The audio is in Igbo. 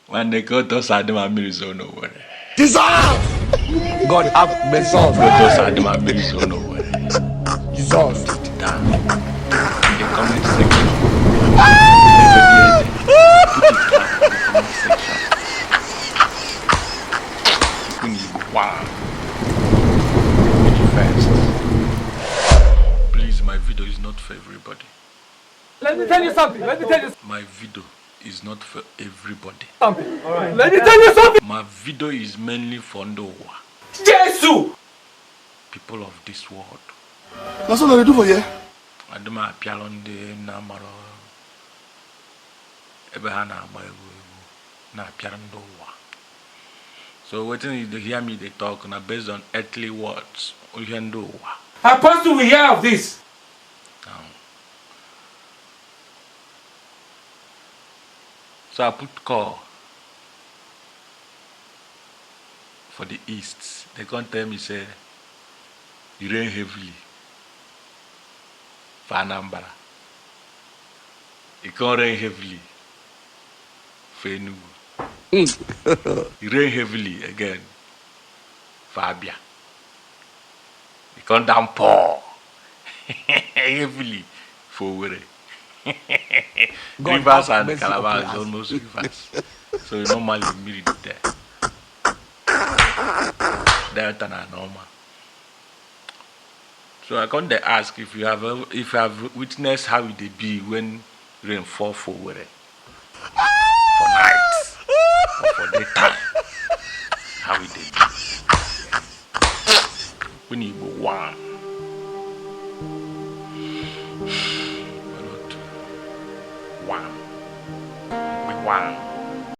When they go to Sadima Mirizono, Jesus! God have mercy on go to Sadima Mirizono, Jesus. the comment section. Put it down in the comment section. Wow. First, please, my video is not for everybody. Let me tell you something. My video is not for everybody. All right. Let me tell you something. My video is mainly for Noah. Jesus! People of this world. That's what they do for you. I do my appeal on the Namaro. Ebehana, na appeal on Noah. So, waiting you hear me, they talk based on earthly words. Apostle, we hear of this. So I put call for the east. They can't tell me, say, you rain heavily for Anambra. It can't rain heavily for Enugu. It rain heavily again for Abia. It can't downpour heavily for OWERE. Rivers and Calabar is almost rivers. So you normally meet it there. Delta and normal. So I come to ask if you have witnessed how it be when rain fall for OWERE. For night or for daytime. How it be. When you go one. One.